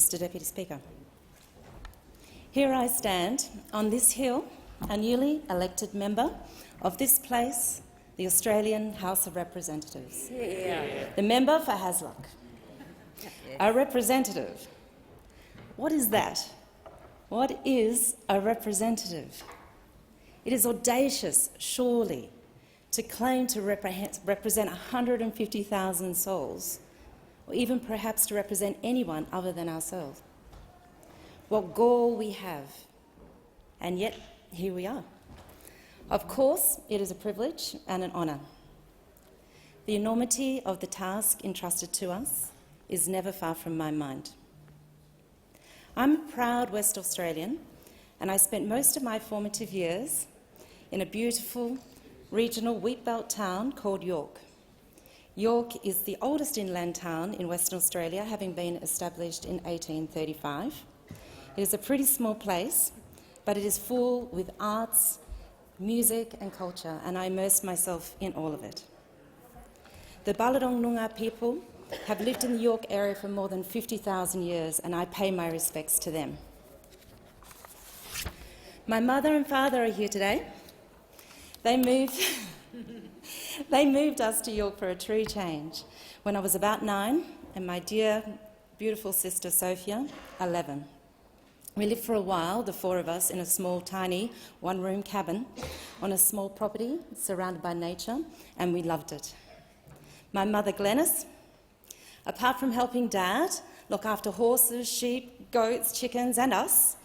Mr Deputy Speaker. Here I stand on this hill, a newly elected member of this place, the Australian House of Representatives. The member for Hasluck. A representative. What is that? What is a representative? It is audacious, surely, to claim to represent 150,000 souls, or even perhaps to represent anyone other than ourselves. What gall we have, and yet here we are. Of course, it is a privilege and an honour. The enormity of the task entrusted to us is never far from my mind. I'm a proud West Australian, and I spent most of my formative years in a beautiful regional wheatbelt town called York. York is the oldest inland town in Western Australia, having been established in 1835. It is a pretty small place, but it is full with arts, music and culture, and I immersed myself in all of it. The Baladong Noongar people have lived in the York area for more than 50,000 years, and I pay my respects to them. My mother and father are here today. They moved us to York for a true change when I was about 9 and my dear, beautiful sister Sophia, 11. We lived for a while, the four of us, in a small, tiny, one-room cabin on a small property surrounded by nature, and we loved it. My mother, Glenys, apart from helping Dad look after horses, sheep, goats, chickens and us,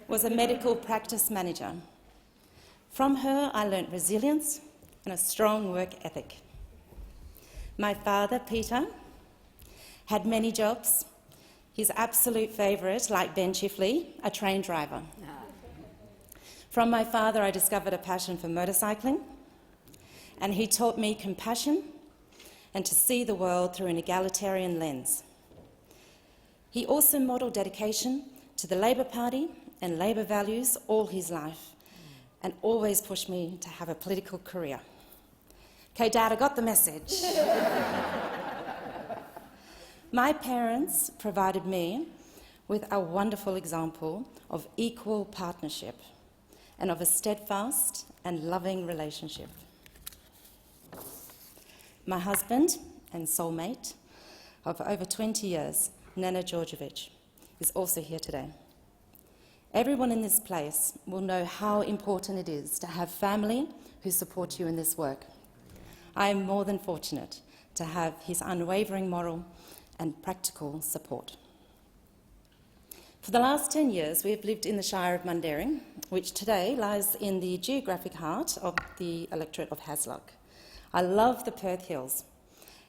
was a medical practice manager. From her, I learnt resilience and a strong work ethic. My father, Peter, had many jobs. His absolute favourite, like Ben Chifley, a train driver. From my father, I discovered a passion for motorcycling, and he taught me compassion and to see the world through an egalitarian lens. He also modelled dedication to the Labor Party and Labor values all his life, and always pushed me to have a political career. Okay, Dad, I got the message. My parents provided me with a wonderful example of equal partnership and of a steadfast and loving relationship. My husband and soulmate of over 20 years, Nana Georgievich, is also here today. Everyone in this place will know how important it is to have family who support you in this work. I am more than fortunate to have his unwavering moral and practical support. For the last 10 years, we have lived in the Shire of Mundaring, which today lies in the geographic heart of the electorate of Hasluck. I love the Perth Hills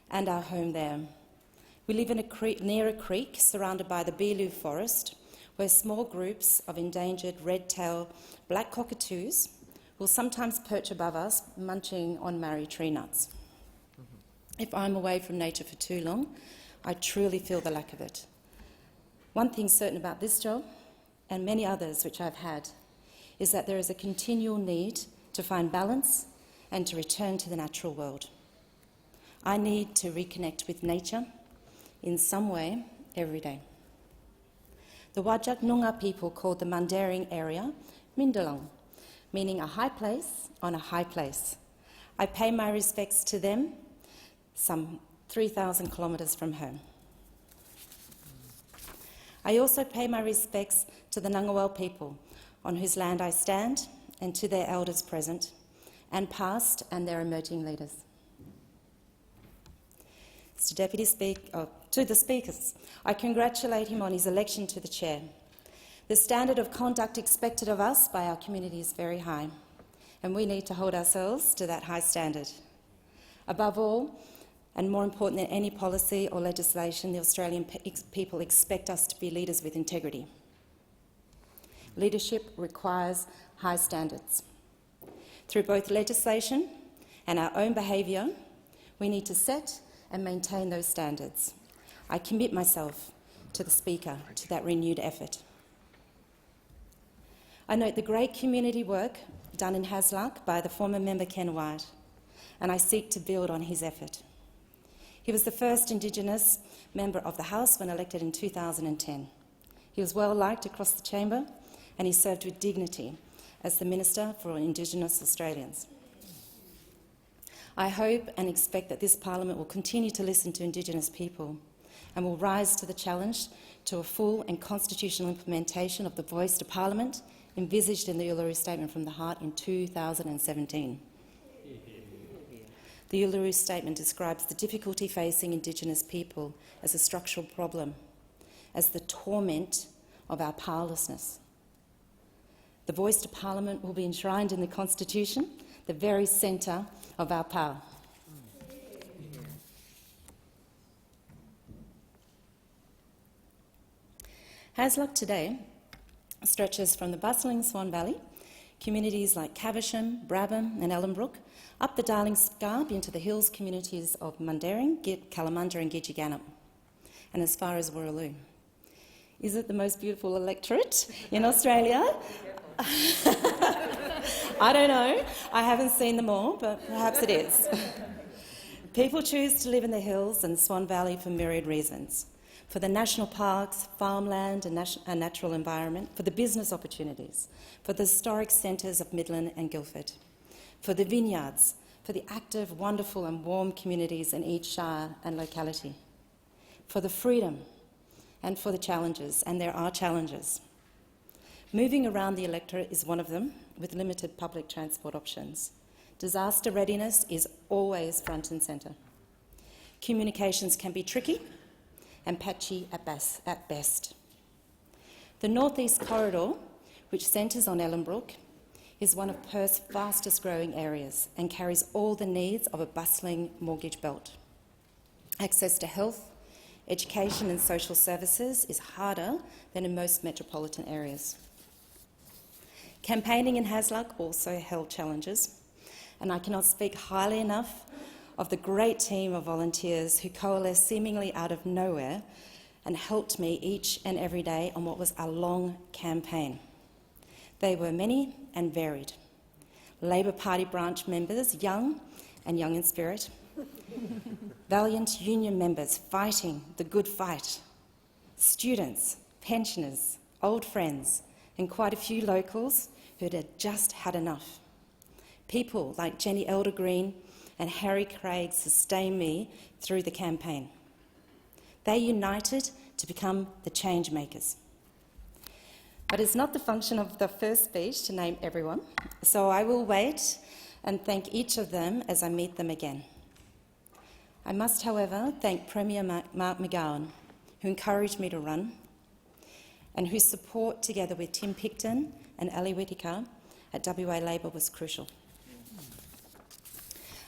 and our home there. We live in near a creek surrounded by the Beeloo Forest, where small groups of endangered red-tailed black cockatoos will sometimes perch above us, munching on marri tree nuts. If I'm away from nature for too long, I truly feel the lack of it. One thing certain about this job, and many others which I've had, is that there is a continual need to find balance and to return to the natural world. I need to reconnect with nature in some way every day. The Whadjuk Noongar people called the Mundaring area Mindalong, meaning a high place on a high place. I pay my respects to them, some 3,000 kilometres from home. I also pay my respects to the Ngunnawal people, on whose land I stand, and to their elders present and past and their emerging leaders. Mr Deputy Speaker, to the speakers, I congratulate him on his election to the chair. The standard of conduct expected of us by our community is very high, and we need to hold ourselves to that high standard. Above all, and more important than any policy or legislation, the Australian people expect us to be leaders with integrity. Leadership requires high standards. Through both legislation and our own behaviour, we need to set and maintain those standards. I commit myself to the Speaker to that renewed effort. I note the great community work done in Hasluck by the former member Ken White, and I seek to build on his effort. He was the first Indigenous member of the House when elected in 2010. He was well liked across the chamber, and he served with dignity as the Minister for Indigenous Australians. I hope and expect that this Parliament will continue to listen to Indigenous people and will rise to the challenge to a full and constitutional implementation of the Voice to Parliament envisaged in the Uluru Statement from the Heart in 2017. The Uluru Statement describes the difficulty facing Indigenous people as a structural problem, as the torment of our powerlessness. The Voice to Parliament will be enshrined in the Constitution, the very centre of our power. Hasluck today stretches from the bustling Swan Valley, communities like Caversham, Brabham and Ellenbrook, up the Darling Scarp into the hills communities of Mundaring, Kalamunda and Gidgegannup, and as far as Warraloo. Is it the most beautiful electorate in Australia? I don't know. I haven't seen them all, but perhaps it is. People choose to live in the hills and Swan Valley for myriad reasons. For the national parks, farmland and natural environment, for the business opportunities, for the historic centres of Midland and Guildford, for the vineyards, for the active, wonderful and warm communities in each shire and locality, for the freedom and for the challenges, and there are challenges. Moving around the electorate is one of them, with limited public transport options. Disaster readiness is always front and centre. Communications can be tricky and patchy at best. The North-East Corridor, which centres on Ellenbrook, is one of Perth's fastest growing areas and carries all the needs of a bustling mortgage belt. Access to health, education and social services is harder than in most metropolitan areas. Campaigning in Hasluck also held challenges, and I cannot speak highly enough of the great team of volunteers who coalesced seemingly out of nowhere and helped me each and every day on what was a long campaign. They were many and varied. Labor Party branch members, young and young in spirit, valiant union members fighting the good fight, students, pensioners, old friends, and quite a few locals who had just had enough. People like Jenny Eldergreen and Harry Craig sustained me through the campaign. They united to become the change makers. But it's not the function of the first speech to name everyone, so I will wait and thank each of them as I meet them again. I must, however, thank Premier Mark McGowan, who encouraged me to run, and whose support, together with Tim Picton and Ali Whittaker at WA Labor, was crucial.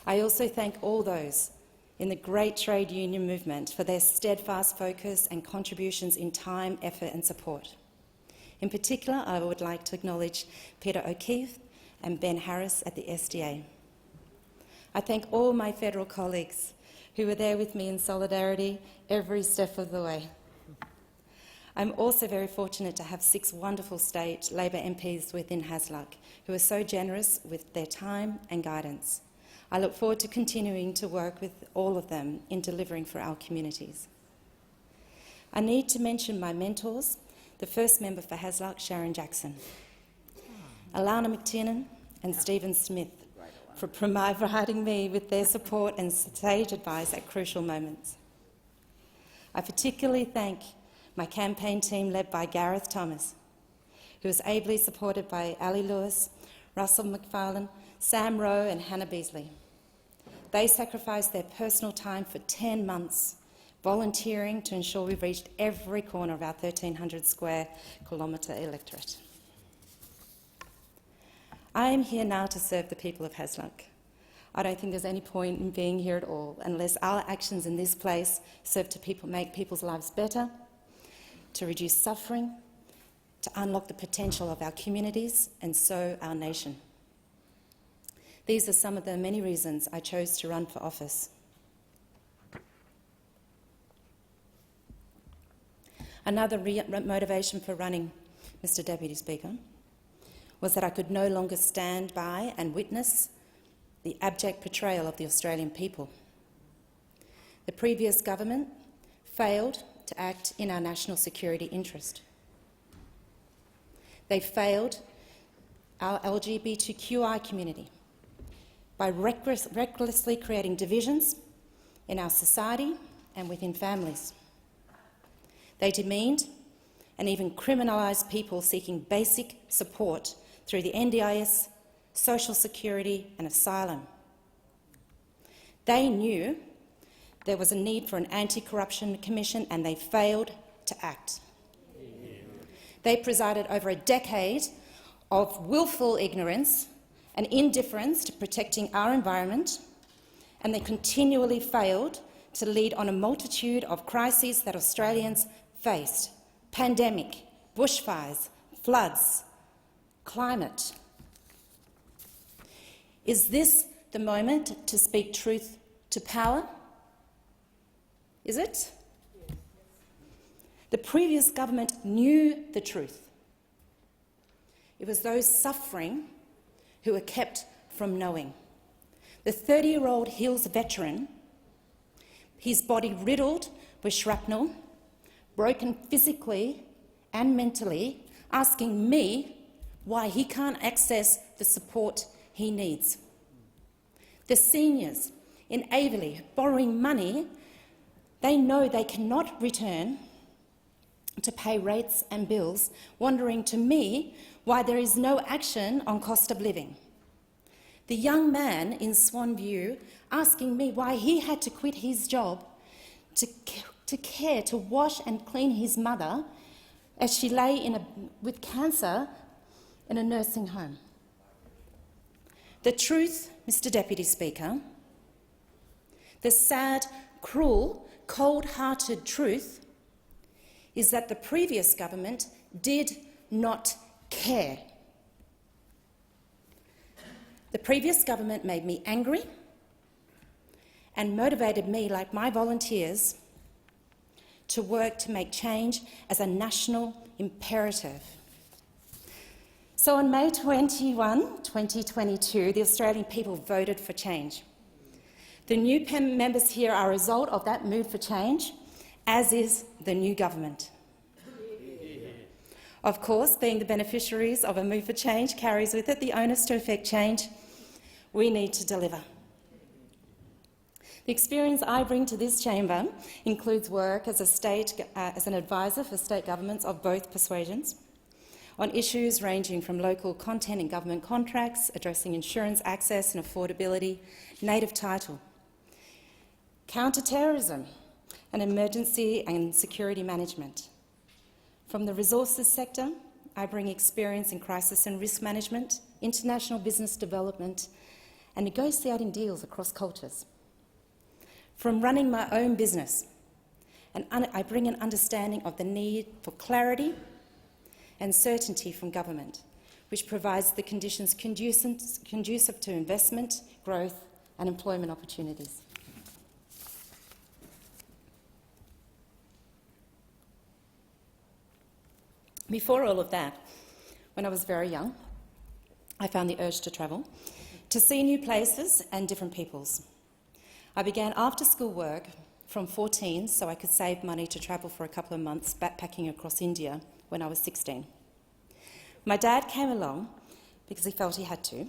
I also thank all those in the great trade union movement for their steadfast focus and contributions in time, effort and support. In particular, I would like to acknowledge Peter O'Keefe and Ben Harris at the SDA. I thank all my federal colleagues who were there with me in solidarity every step of the way. I'm also very fortunate to have 6 wonderful state Labor MPs within Hasluck who are so generous with their time and guidance. I look forward to continuing to work with all of them in delivering for our communities. I need to mention my mentors, the first member for Hasluck, Sharon Jackson, Alana McTiernan and Stephen Smith, for providing me with their support and sage advice at crucial moments. I particularly thank my campaign team led by Gareth Thomas, who was ably supported by Ali Lewis, Russell McFarlane, Sam Rowe and Hannah Beasley. They sacrificed their personal time for 10 months, volunteering to ensure we've reached every corner of our 1,300 square kilometre electorate. I am here now to serve the people of Hasluck. I don't think there's any point in being here at all unless our actions in this place serve to make people's lives better, to reduce suffering, to unlock the potential of our communities and so our nation. These are some of the many reasons I chose to run for office. Another motivation for running, Mr. Deputy Speaker, was that I could no longer stand by and witness the abject betrayal of the Australian people. The previous government failed to act in our national security interest. They failed our LGBTQI community by recklessly creating divisions in our society and within families. They demeaned and even criminalised people seeking basic support through the NDIS, Social Security and asylum. They knew there was a need for an anti-corruption commission and they failed to act. They presided over a decade of willful ignorance and indifference to protecting our environment, and they continually failed to lead on a multitude of crises that Australians faced: pandemic, bushfires, floods, climate. Is this the moment to speak truth to power? Is it? The previous government knew the truth. It was those suffering who were kept from knowing. The 30-year-old Hills veteran, his body riddled with shrapnel, broken physically and mentally, asking me why he can't access the support he needs. The seniors in Averley borrowing money they know they cannot return to pay rates and bills, wondering to me why there is no action on cost of living. The young man in Swanview asking me why he had to quit his job to care, to wash and clean his mother as she lay with cancer in a nursing home. The truth, Mr Deputy Speaker, the sad, cruel, cold-hearted truth is that the previous government did not care. The previous government made me angry and motivated me, like my volunteers, to work to make change as a national imperative. So on May 21, 2022, the Australian people voted for change. The new members here are a result of that move for change, as is the new government. Of course, being the beneficiaries of a move for change carries with it the onus to effect change. We need to deliver. The experience I bring to this chamber includes work as an advisor for state governments of both persuasions on issues ranging from local content in government contracts, addressing insurance access and affordability, native title, counter-terrorism and emergency and security management. From the resources sector, I bring experience in crisis and risk management, international business development and negotiating deals across cultures. From running my own business, I bring an understanding of the need for clarity and certainty from government, which provides the conditions conducive to investment, growth and employment opportunities. Before all of that, when I was very young, I found the urge to travel, to see new places and different peoples. I began after-school work from 14 so I could save money to travel for a couple of months backpacking across India when I was 16. My dad came along because he felt he had to.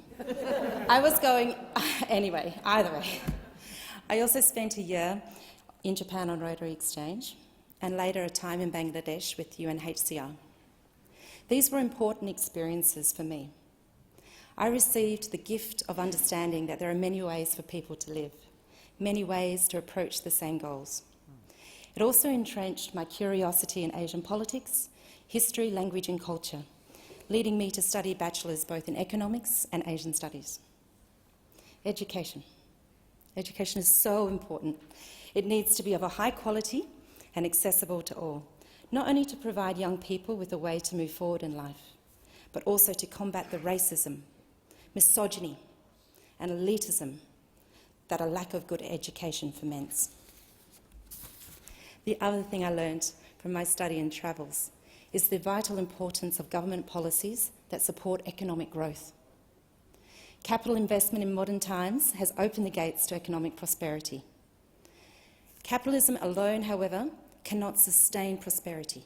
I was going anyway, either way. I also spent a year in Japan on Rotary Exchange and later a time in Bangladesh with UNHCR. These were important experiences for me. I received the gift of understanding that there are many ways for people to live, many ways to approach the same goals. It also entrenched my curiosity in Asian politics, history, language and culture, leading me to study bachelors both in economics and Asian studies. Education. Education is so important. It needs to be of a high quality and accessible to all, not only to provide young people with a way to move forward in life, but also to combat the racism, misogyny and elitism that a lack of good education foments. The other thing I learned from my study and travels is the vital importance of government policies that support economic growth. Capital investment in modern times has opened the gates to economic prosperity. Capitalism alone, however, cannot sustain prosperity,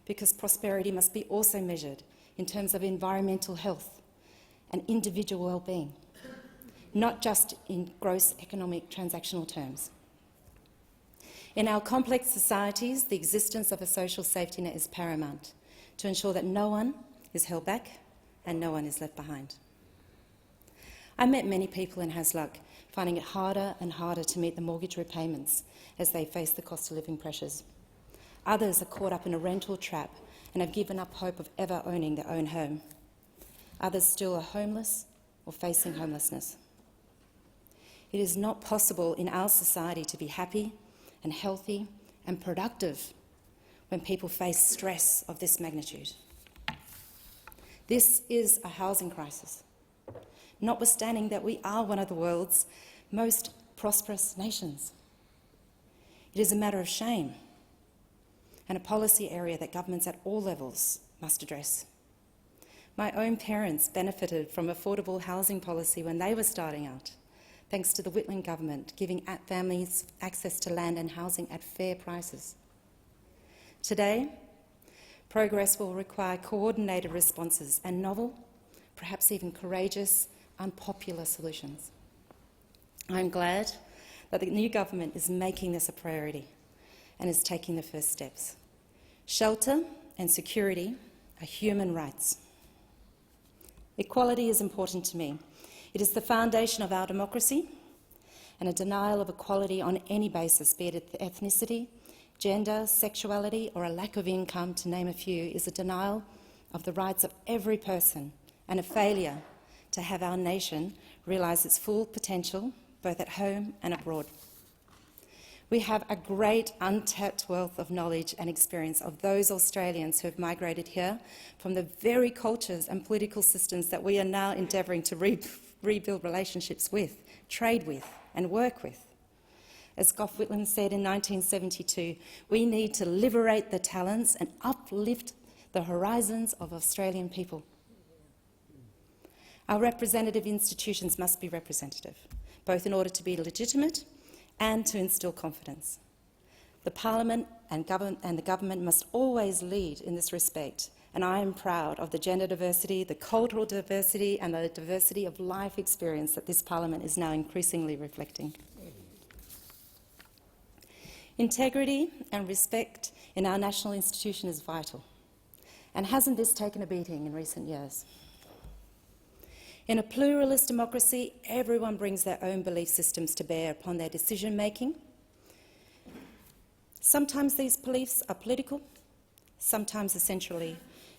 because prosperity must be also measured in terms of environmental health and individual well-being, not just in gross economic transactional terms. In our complex societies, the existence of a social safety net is paramount to ensure that no one is held back and no one is left behind. I met many people in Hasluck finding it harder and harder to meet the mortgage repayments as they face the cost of living pressures. Others are caught up in a rental trap and have given up hope of ever owning their own home. Others still are homeless or facing homelessness. It is not possible in our society to be happy and healthy and productive when people face stress of this magnitude. This is a housing crisis, notwithstanding that we are one of the world's most prosperous nations. It is a matter of shame and a policy area that governments at all levels must address. My own parents benefited from affordable housing policy when they were starting out, thanks to the Whitlam government giving families access to land and housing at fair prices. Today, progress will require coordinated responses and novel, perhaps even courageous, unpopular solutions. I'm glad that the new government is making this a priority and is taking the first steps. Shelter and security are human rights. Equality is important to me. It is the foundation of our democracy, and a denial of equality on any basis, be it ethnicity, gender, sexuality, or a lack of income, to name a few, is a denial of the rights of every person and a failure to have our nation realise its full potential, both at home and abroad. We have a great untapped wealth of knowledge and experience of those Australians who have migrated here from the very cultures and political systems that we are now endeavouring to rebuild relationships with, trade with and work with. As Gough Whitlam said in 1972, we need to liberate the talents and uplift the horizons of Australian people. Our representative institutions must be representative, both in order to be legitimate and to instil confidence. The Parliament and the government must always lead in this respect, and I am proud of the gender diversity, the cultural diversity and the diversity of life experience that this Parliament is now increasingly reflecting. Integrity and respect in our national institution is vital, and hasn't this taken a beating in recent years? In a pluralist democracy, everyone brings their own belief systems to bear upon their decision-making. Sometimes these beliefs are political, sometimes essentially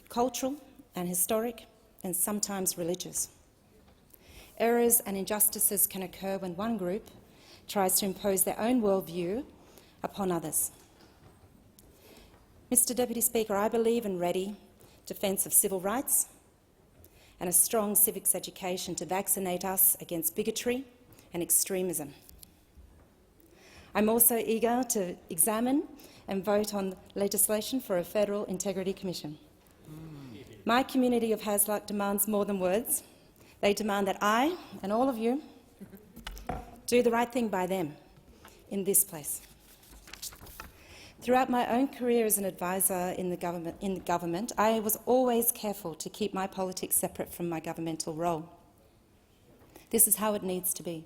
cultural and historic, and sometimes religious. Errors and injustices can occur when one group tries to impose their own worldview upon others. Mr. Deputy Speaker, I believe in ready defence of civil rights and a strong civics education to vaccinate us against bigotry and extremism. I'm also eager to examine and vote on legislation for a Federal Integrity Commission. My community of Hasluck demands more than words. They demand that I and all of you do the right thing by them in this place. Throughout my own career as an advisor in the government, I was always careful to keep my politics separate from my governmental role. This is how it needs to be.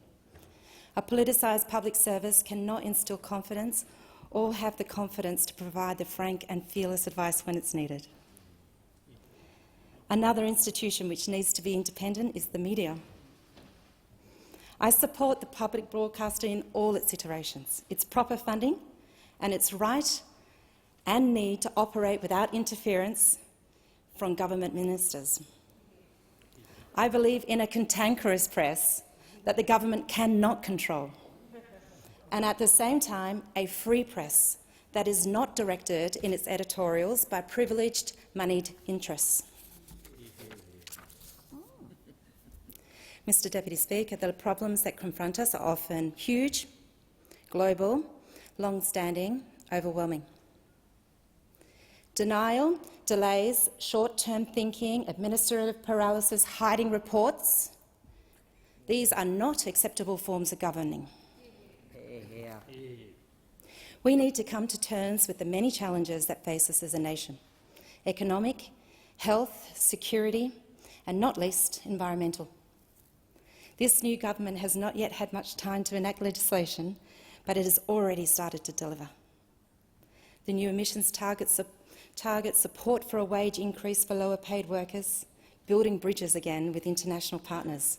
A politicised public service cannot instil confidence or have the confidence to provide the frank and fearless advice when it's needed. Another institution which needs to be independent is the media. I support the public broadcaster in all its iterations, its proper funding and its right and need to operate without interference from government ministers. I believe in a cantankerous press that the government cannot control, and at the same time a free press that is not directed in its editorials by privileged, moneyed interests. Mr. Deputy Speaker, the problems that confront us are often huge, global, long-standing, overwhelming. Denial, delays, short-term thinking, administrative paralysis, hiding reports, these are not acceptable forms of governing. We need to come to terms with the many challenges that face us as a nation: economic, health, security, and not least, environmental. This new government has not yet had much time to enact legislation, but it has already started to deliver. The new emissions targets support for a wage increase for lower-paid workers, building bridges again with international partners.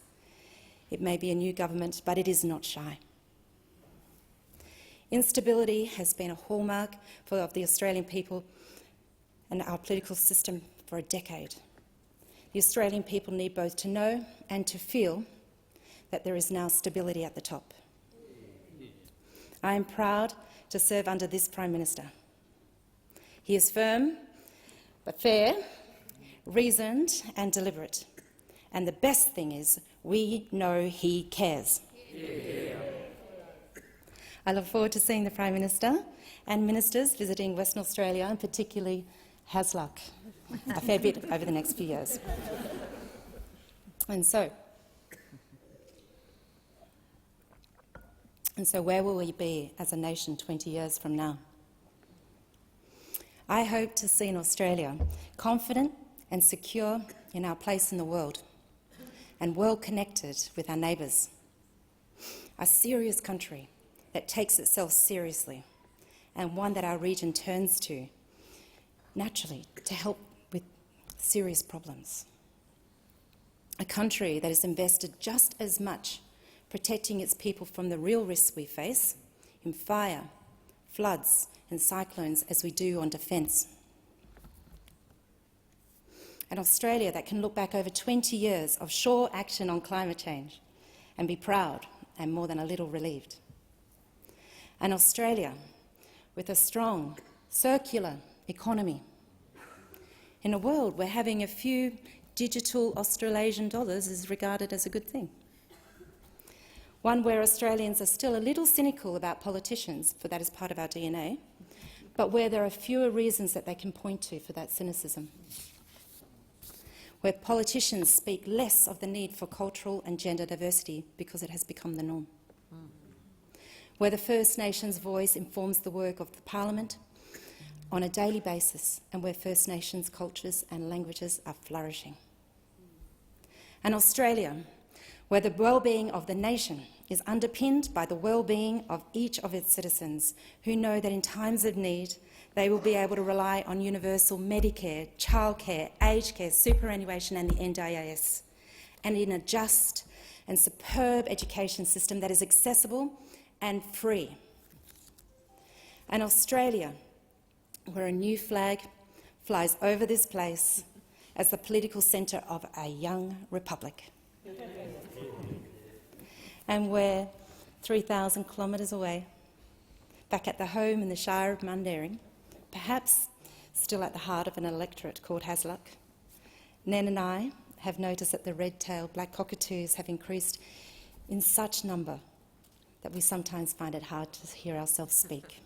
It may be a new government, but it is not shy. Instability has been a hallmark of the Australian people and our political system for a decade. The Australian people need both to know and to feel that there is now stability at the top. I am proud to serve under this Prime Minister. He is firm, but fair, reasoned and deliberate. And the best thing is, we know he cares. Yeah. I look forward to seeing the Prime Minister and ministers visiting Western Australia, and particularly Hasluck, a fair bit over the next few years. And so where will we be as a nation 20 years from now? I hope to see an Australia confident and secure in our place in the world and well connected with our neighbours. A serious country that takes itself seriously and one that our region turns to naturally to help with serious problems. A country that is invested just as much protecting its people from the real risks we face in fire, floods and cyclones as we do on defence. An Australia that can look back over 20 years of sure action on climate change and be proud and more than a little relieved. An Australia with a strong, circular economy. In a world where having a few digital Australasian dollars is regarded as a good thing. One where Australians are still a little cynical about politicians, for that is part of our DNA, but where there are fewer reasons that they can point to for that cynicism. Where politicians speak less of the need for cultural and gender diversity because it has become the norm. Where the First Nations voice informs the work of the Parliament on a daily basis, and where First Nations cultures and languages are flourishing. An Australia where the well-being of the nation is underpinned by the well-being of each of its citizens, who know that in times of need they will be able to rely on universal Medicare, childcare, aged care, superannuation and the NDIS, and in a just and superb education system that is accessible and free. An Australia where a new flag flies over this place as the political centre of a young republic. And where, 3,000 kilometres away, back at the home in the Shire of Mundaring, perhaps still at the heart of an electorate called Hasluck, Nen and I have noticed that the red-tailed black cockatoos have increased in such number that we sometimes find it hard to hear ourselves speak.